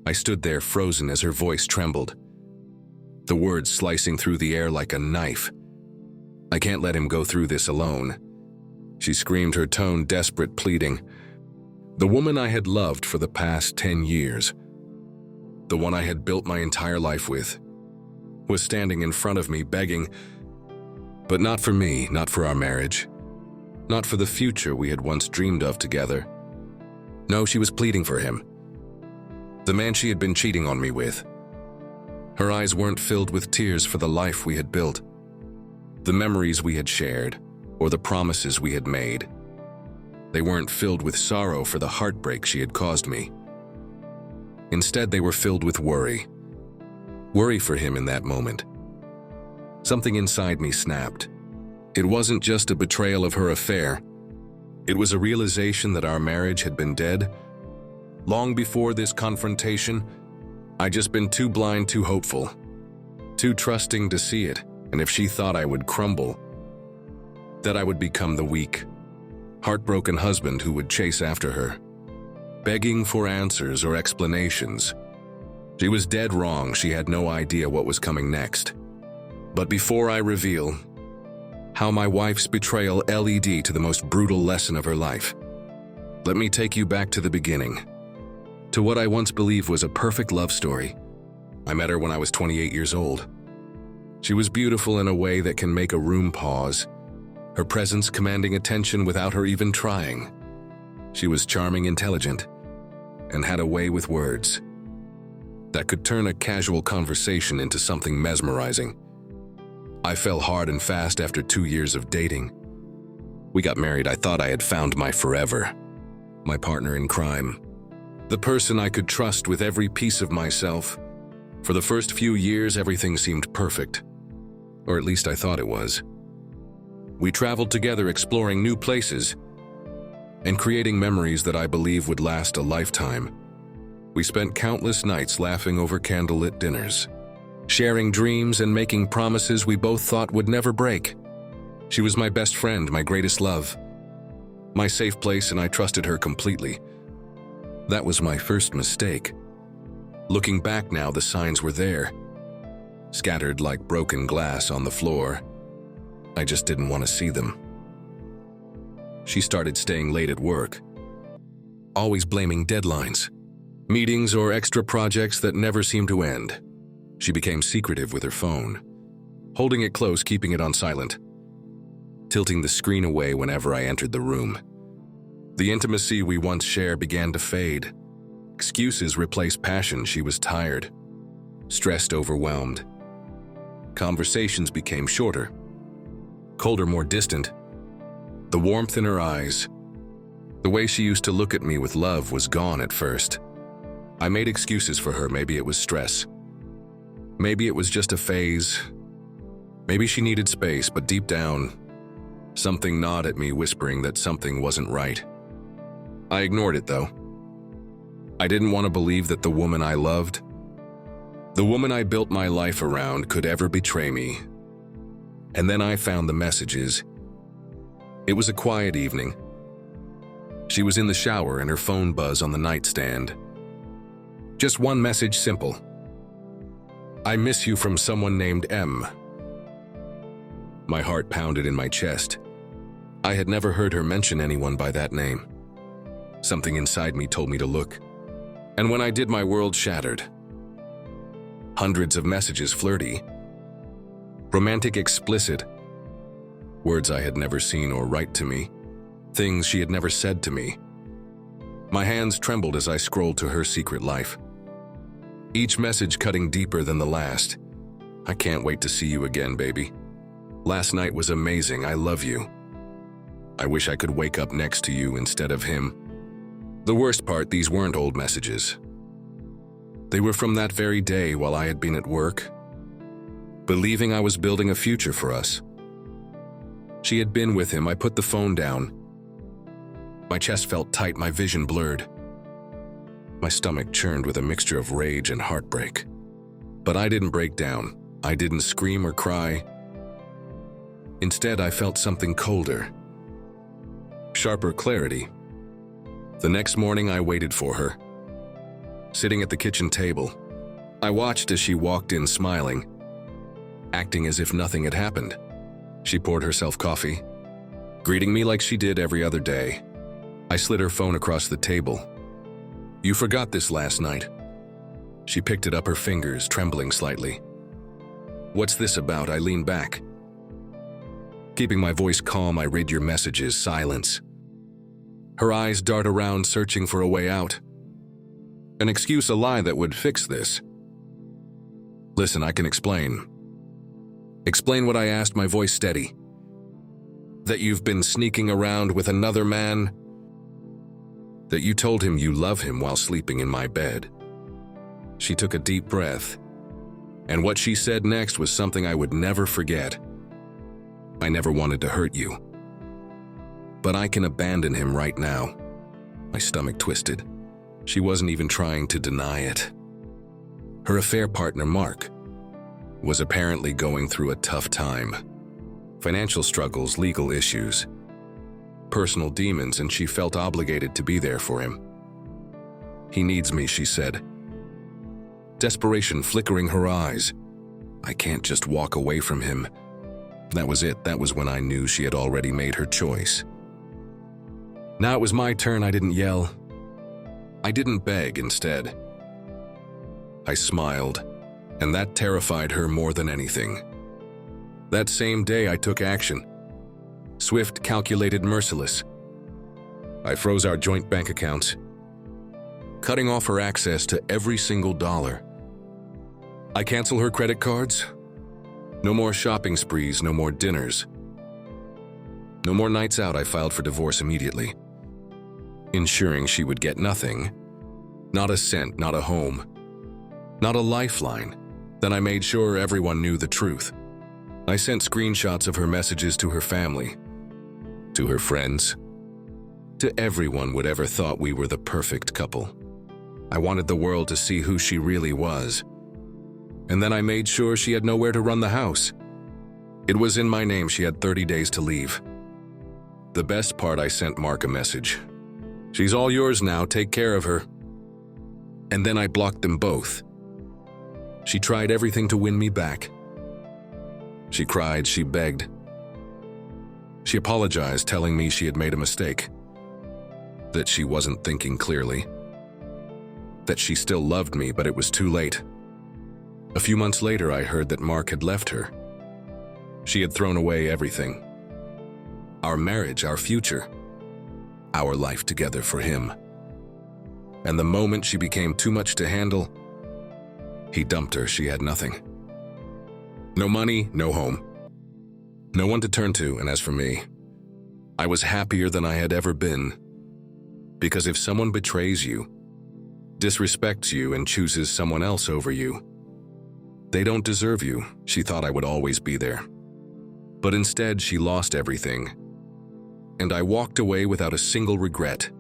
I stood there frozen as her voice trembled, the words slicing through the air like a knife. "I can't let him go through this alone," she screamed, her tone desperate, pleading. The woman I had loved for the past 10 years, the one I had built my entire life with, was standing in front of me begging, but not for me, not for our marriage, not for the future we had once dreamed of together. No, she was pleading for him, the man she had been cheating on me with. Her eyes weren't filled with tears for the life we had built, the memories we had shared, or the promises we had made. They weren't filled with sorrow for the heartbreak she had caused me. Instead, they were filled with worry. Worry for him in that moment. Something inside me snapped. It wasn't just a betrayal of her affair. It was a realization that our marriage had been dead. Long before this confrontation, I'd just been too blind, too hopeful, too trusting to see it, and if she thought I would crumble, that I would become the weak, heartbroken husband who would chase after her, begging for answers or explanations. She was dead wrong. She had no idea what was coming next. But before I reveal how my wife's betrayal led to the most brutal lesson of her life, let me take you back to the beginning, to what I once believed was a perfect love story. I met her when I was 28 years old. She was beautiful in a way that can make a room pause, her presence commanding attention without her even trying. She was charming, intelligent, and had a way with words that could turn a casual conversation into something mesmerizing. I fell hard and fast after 2 years of dating. We got married. I thought I had found my forever, my partner in crime, the person I could trust with every piece of myself. For the first few years, everything seemed perfect, or at least I thought it was. We traveled together, exploring new places and creating memories that I believe would last a lifetime. We spent countless nights laughing over candlelit dinners, sharing dreams and making promises we both thought would never break. She was my best friend, my greatest love, my safe place, and I trusted her completely. That was my first mistake. Looking back now, the signs were there, scattered like broken glass on the floor. I just didn't want to see them. She started staying late at work, always blaming deadlines, meetings, or extra projects that never seemed to end. She became secretive with her phone, holding it close, keeping it on silent, tilting the screen away whenever I entered the room. The intimacy we once shared began to fade. Excuses replaced passion. She was tired, stressed, overwhelmed. Conversations became shorter, colder, more distant. The warmth in her eyes, the way she used to look at me with love, was gone at first. I made excuses for her. Maybe it was stress. Maybe it was just a phase. Maybe she needed space, but deep down, something gnawed at me, whispering that something wasn't right. I ignored it, though. I didn't want to believe that the woman I loved, the woman I built my life around, could ever betray me. And then I found the messages. It was a quiet evening. She was in the shower and her phone buzzed on the nightstand. Just one message, simple. "I miss you," from someone named M. My heart pounded in my chest. I had never heard her mention anyone by that name. Something inside me told me to look. And when I did, my world shattered. Hundreds of messages, flirty, romantic, explicit, words I had never seen or write to me, things she had never said to me. My hands trembled as I scrolled to her secret life, each message cutting deeper than the last. "I can't wait to see you again, baby. Last night was amazing. I love you. I wish I could wake up next to you instead of him." The worst part, these weren't old messages. They were from that very day while I had been at work, believing I was building a future for us. She had been with him. I put the phone down. My chest felt tight, my vision blurred. My stomach churned with a mixture of rage and heartbreak. But I didn't break down. I didn't scream or cry. Instead, I felt something colder, sharper clarity. The next morning, I waited for her. sitting at the kitchen table. I watched as she walked in smiling, acting as if nothing had happened. She poured herself coffee, greeting me like she did every other day. I slid her phone across the table. "You forgot this last night." She picked it up, her fingers trembling slightly. "What's this about?" I leaned back. Keeping my voice calm, I read your messages. Silence. Her eyes dart around, searching for a way out. An excuse, a lie that would fix this. "Listen, I can explain." "Explain what?" I asked, my voice steady. "That you've been sneaking around with another man? That you told him you love him while sleeping in my bed?" She took a deep breath, and what she said next was something I would never forget. "I never wanted to hurt you, but I can abandon him right now." My stomach twisted. She wasn't even trying to deny it. Her affair partner, Mark, was apparently going through a tough time. Financial struggles, legal issues, personal demons, and she felt obligated to be there for him. "He needs me," she said, desperation flickering her eyes. "I can't just walk away from him." That was it. That was when I knew she had already made her choice. Now it was my turn. I didn't yell. I didn't beg. Instead, I smiled, and that terrified her more than anything. That same day, I took action. Swift, calculated, merciless. I froze our joint bank accounts, cutting off her access to every single dollar. I canceled her credit cards. No more shopping sprees, no more dinners. No more nights out. I filed for divorce immediately, ensuring she would get nothing. Not a cent, not a home, not a lifeline. Then I made sure everyone knew the truth. I sent screenshots of her messages to her family, to her friends, to everyone would ever thought we were the perfect couple. I wanted the world to see who she really was. And then I made sure she had nowhere to run the house. It was in my name. She had 30 days to leave. The best part, I sent Mark a message. "She's all yours now, take care of her." And then I blocked them both. She tried everything to win me back. She cried, she begged. She apologized, telling me she had made a mistake, that she wasn't thinking clearly, that she still loved me, but it was too late. A few months later, I heard that Mark had left her. She had thrown away everything. Our marriage, our future, our life together for him. And the moment she became too much to handle, he dumped her. She had nothing. No money, no home, no one to turn to. And as for me, I was happier than I had ever been. Because if someone betrays you, disrespects you, and chooses someone else over you, they don't deserve you. She thought I would always be there. But instead, she lost everything. And I walked away without a single regret.